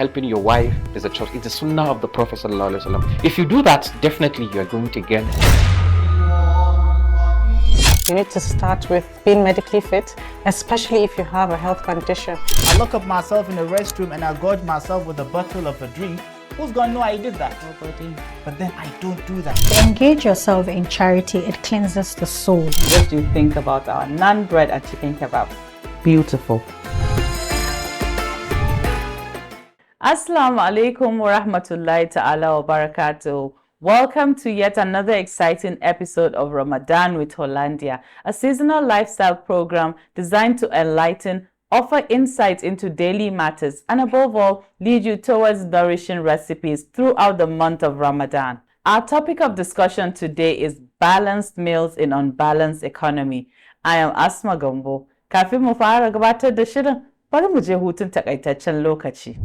Helping your wife is a choice. It's the sunnah of the Prophet ﷺ. If you do that, definitely you are going to get. You need to start with being medically fit, especially if you have a health condition. I lock up myself in the restroom and I gorge myself with a bottle of a drink. Who's gonna know I did that? Nobody. But then I don't do that. Engage yourself in charity. It cleanses the soul. What do you think about our naan bread and chicken kebab? Beautiful. Assalamu alaikum wa rahmatullahi ta'ala wa barakatuh. Welcome to yet another exciting episode of Ramadan with Hollandia, a seasonal lifestyle program designed to enlighten, offer insights into daily matters, and above all, lead you towards nourishing recipes throughout the month of Ramadan. Our topic of discussion today is balanced meals in unbalanced economy. I am Asma Gambo. Kafin mu fara gabatar da shirin, bari mu je hutun takaitaccen lokaci.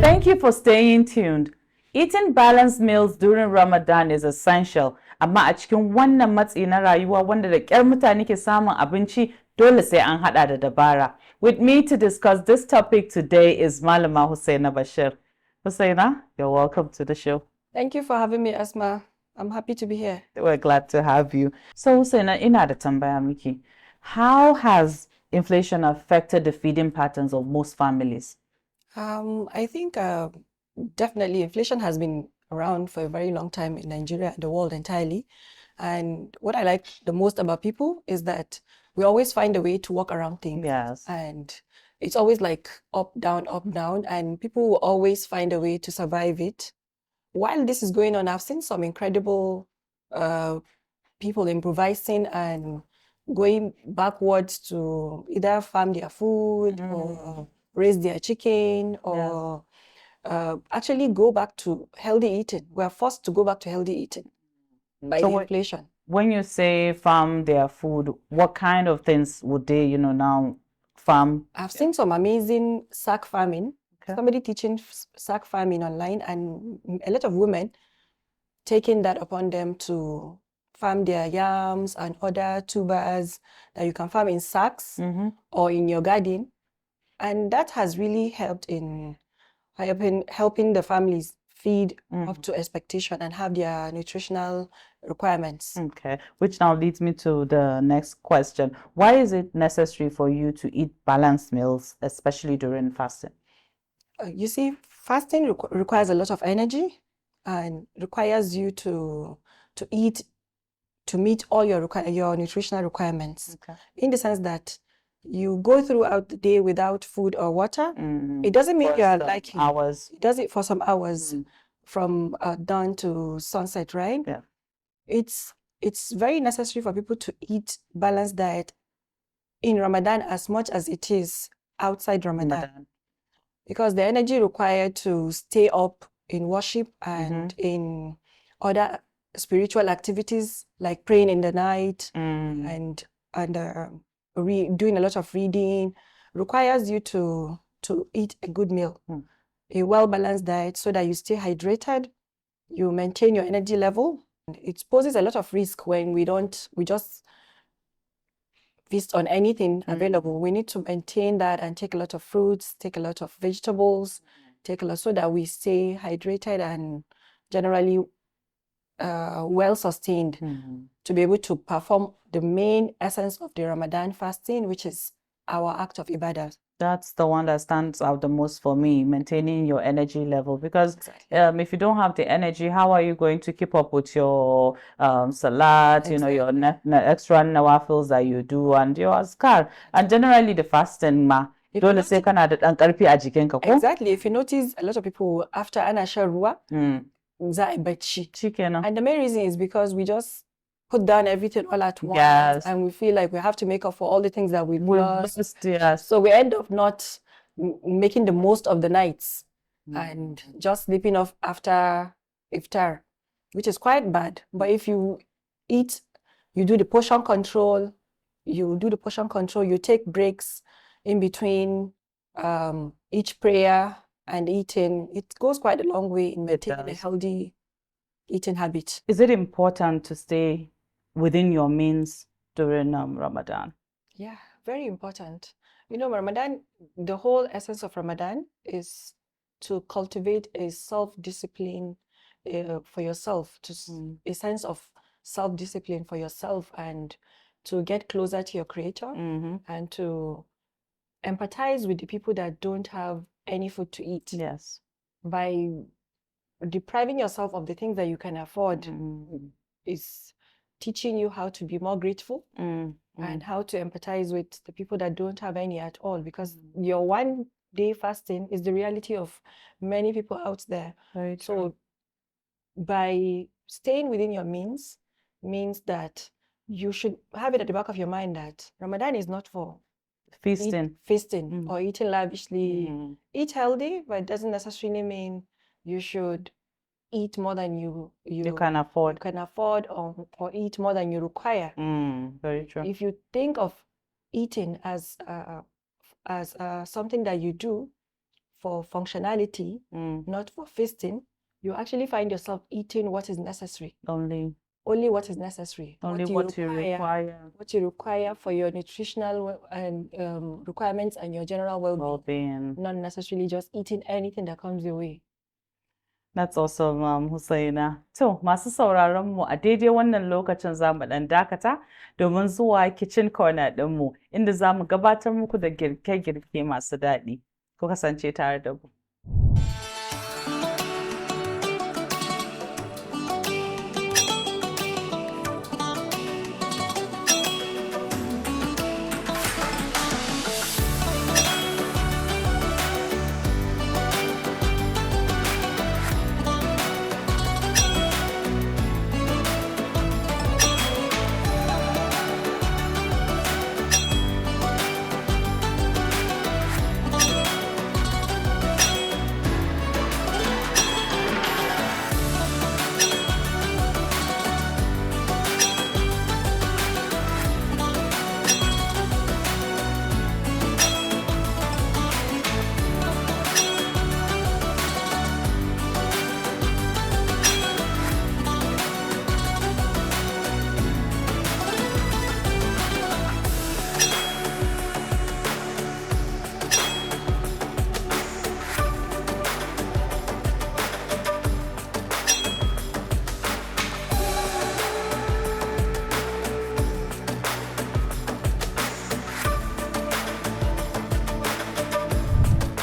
Thank you for staying tuned. Eating balanced meals during Ramadan is essential, amma a cikin wannan matsi na rayuwa wanda da ƙyar mutane ke samun abinci, dole sai an hada da dabara. With me to discuss this topic today is Malama Hussaina Bashir. Hussaina, you're welcome to the show. Thank you for having me, Asma. I'm happy to be here. We're glad to have you. So Hussaina, ina da tambaya miki. How has inflation affected the feeding patterns of most families? I think definitely inflation has been around for a very long time in Nigeria and the world entirely. And what I like the most about people is that we always find a way to work around things. Yes. And it's always like up, down, and people will always find a way to survive it. While this is going on, I've seen some incredible people improvising and going backwards to either farm their food or raise their chicken or actually go back to healthy eating. We're forced to go back to healthy eating by the inflation. When you say farm their food, what kind of things would they, now farm? I've seen some amazing sack farming. Okay. Somebody teaching sack farming online, and a lot of women taking that upon them to farm their yams and other tubers that you can farm in sacks or in your garden. And that has really helped in helping the families feed up to expectation and have their nutritional requirements. Okay, which now leads me to the next question. Why is it necessary for you to eat balanced meals, especially during fasting? You see, fasting requires a lot of energy and requires you to eat to meet all your nutritional requirements. Okay. In the sense that you go throughout the day without food or water. It doesn't mean you're liking hours. It does it for some hours from dawn to sunset, right? Yeah. It's very necessary for people to eat balanced diet in Ramadan as much as it is outside Ramadan. Because the energy required to stay up in worship and in other spiritual activities like praying in the night and doing a lot of reading requires you to eat a good meal, a well-balanced diet, so that you stay hydrated, you maintain your energy level. It poses a lot of risk when we just feast on anything available. We need to maintain that and take a lot of fruits, take a lot of vegetables, so that we stay hydrated and generally well sustained to be able to perform the main essence of the Ramadan fasting, which is our act of ibadah. That's the one that stands out the most for me, maintaining your energy level. Because if you don't have the energy, how are you going to keep up with your salat, your extra nawafils that you do and your azkar? And generally the fasting, dole sai kana da ɗan ƙarfi a jikinka ko? Exactly. If you notice, a lot of people, after ana shan ruwa, za a bacci. And the main reason is because we just put down everything all at once, and we feel like we have to make up for all the things that we've lost. Yes. So we end up not making the most of the nights and just sleeping off after Iftar, which is quite bad. But if you eat, you do the portion control, you take breaks in between each prayer and eating, it goes quite a long way in maintaining a healthy eating habit. Is it important to stay within your means during Ramadan? Yeah, very important. You know, Ramadan, the whole essence of Ramadan is to cultivate a self-discipline for yourself, a sense of self-discipline for yourself, and to get closer to your creator and to empathize with the people that don't have any food to eat. Yes. By depriving yourself of the things that you can afford is teaching you how to be more grateful and how to empathize with the people that don't have any at all, because your 1 day fasting is the reality of many people out there. Very true. So by staying within your means that you should have it at the back of your mind that Ramadan is not for feasting or eating lavishly. Eat healthy, but it doesn't necessarily mean you should eat more than you can afford. Or eat more than you require. Very true. If you think of eating as something that you do for functionality, not for feasting, you actually find yourself eating what is necessary. Only what is necessary. Only what you require. What you require for your nutritional and requirements and your general well-being. Not necessarily just eating anything that comes your way. That's awesome, Hussaina. To, masu sauraron mu a daidai wannan lokacin za mu ɗan dakata domin zuwa kitchen corner ɗinmu inda za mu gabatar muku da girke-girke masu daɗi. Ku kasance tare da mu.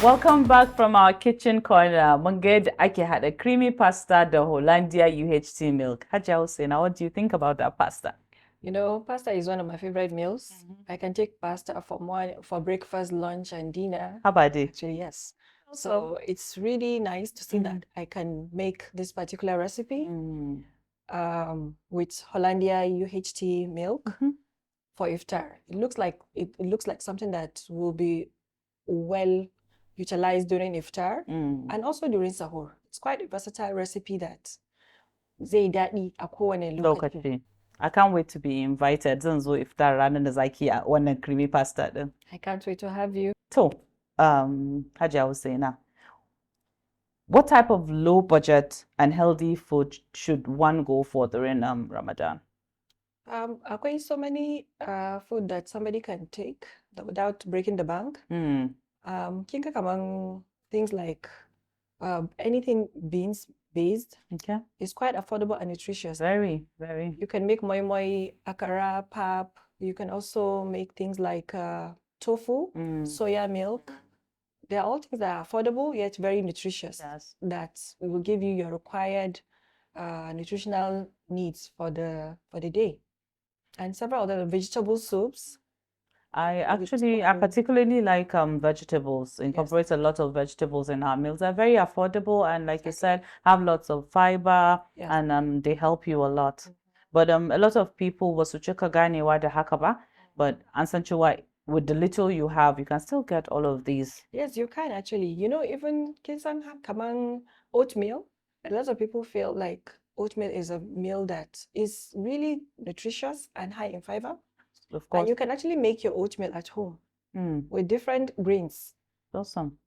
Welcome back from our kitchen corner. Mun ga yadda ake haɗa creamy pasta da Hollandia UHT milk. Hajiya Hussaina, what do you think about that pasta? You know, pasta is one of my favorite meals. I can take pasta for breakfast, lunch, and dinner. How about it? Actually, yes. So it's really nice to see that I can make this particular recipe with Hollandia UHT milk for Iftar. It looks like something that will be well utilized during Iftar and also during Sahur. It's quite a versatile recipe that zai daɗi a kowane lokaci. I can't wait to be invited. Zan zo Iftar ranar da zaki a wannan creamy pasta din. I can't wait to have you. To, Hajiya Hussaina, what type of low budget and healthy food should one go for during Ramadan? Akwai so many food that somebody can take without breaking the bank. Kinga kaman things like anything beans based is quite affordable and nutritious. Very, very. You can make moi moi, akara, pap. You can also make things like tofu, soya milk. They are all things that are affordable yet very nutritious. Yes. That will give you your required nutritional needs for the day. And several other vegetable soups. I particularly like vegetables. Incorporate a lot of vegetables in our meals. They're very affordable and, like you said, have lots of fiber and they help you a lot. But a lot of people wasu cika ganewa da haka ba, but an san cewa with the little you have, you can still get all of these. Yes, you can actually. You know, even kinsan kamang oatmeal. A lot of people feel like oatmeal is a meal that is really nutritious and high in fiber. Of course. And you can actually make your oatmeal at home with different grains. Awesome.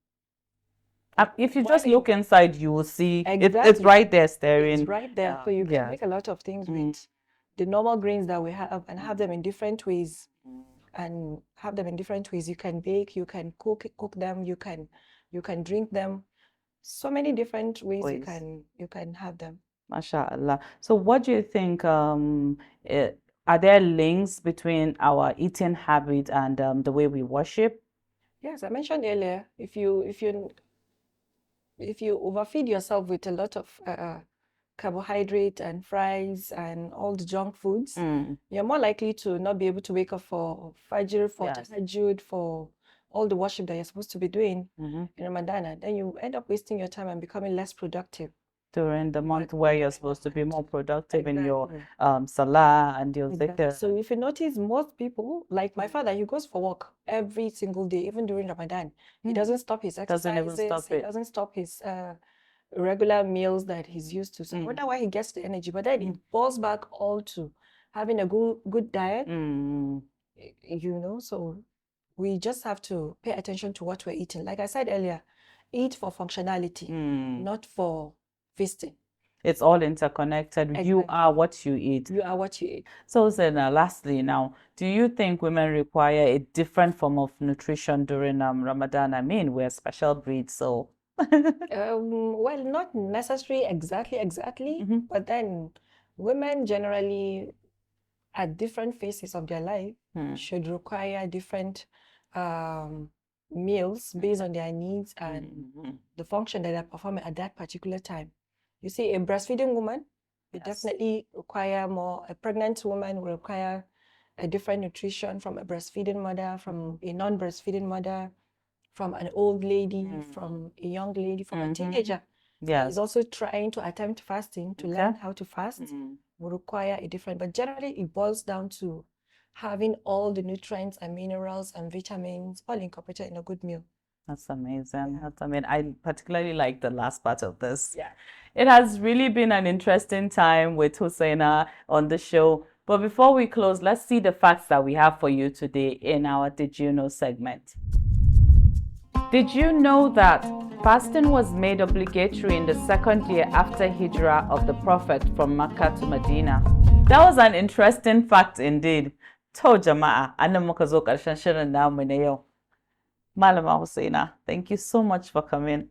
If you just look inside, you will see exactly. it's right there staring. It's right there. So you can make a lot of things with the normal grains that we have and have them in different ways. and have them in different ways. You can bake, you can cook them, you can drink them. So many different ways you can have them. MashaAllah. So what do you think, are there links between our eating habit and the way we worship? Yes, I mentioned earlier, if you overfeed yourself with a lot of carbohydrate and fries and all the junk foods, you're more likely to not be able to wake up for Fajr, for Tahajjud, for all the worship that you're supposed to be doing in Ramadan. And then you end up wasting your time and becoming less productive during the month where you're supposed to be more productive in your salah and your zikr. So if you notice, most people, like my father, he goes for work every single day, even during Ramadan. He doesn't stop his exercises. He doesn't stop his regular meals that he's used to. So I wonder why he gets the energy. But then it boils back all to having a good diet, so we just have to pay attention to what we're eating. Like I said earlier, eat for functionality, not for feasting. It's all interconnected. Exactly. You are what you eat. You are what you eat. So, Hussaina, lastly now, do you think women require a different form of nutrition during Ramadan? I mean, we're special breeds, so... well, not necessarily exactly, but then women generally at different phases of their life should require different meals based on their needs and the function that they're performing at that particular time. You see, a breastfeeding woman will definitely require more. A pregnant woman will require a different nutrition from a breastfeeding mother, from a non-breastfeeding mother, from an old lady, from a young lady, from a teenager. Yes. Is also trying to attempt fasting, to learn how to fast, will require a different, but generally it boils down to having all the nutrients and minerals and vitamins all incorporated in a good meal. That's amazing. I particularly like the last part of this. Yeah. It has really been an interesting time with Hussaina on the show. But before we close, let's see the facts that we have for you today in our Did You Know segment. Did you know that fasting was made obligatory in the second year after Hijrah of the Prophet from Mecca to Medina? That was an interesting fact indeed. To jama'a, anan muka zo ƙarshen shirin namu na yau. Malama Hussaina, thank you so much for coming.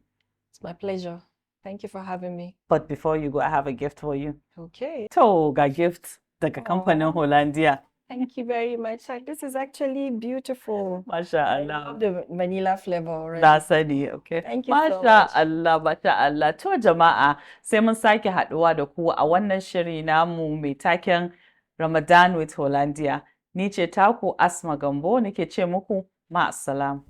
It's my pleasure. Thank you for having me. But before you go, I have a gift for you. Okay. To ga gift daga kamfanin Hollandia. Thank you very much. This is actually beautiful. MashaAllah. I love the vanilla flavor already. That's it, okay. Thank you so much. MashaAllah. To jama'a, sai mun sake haɗuwa da ku a wannan shiri namu mai taken Ramadan with Hollandia. Ni ce taku Asma Gambo, nake ce muku ma'assalam.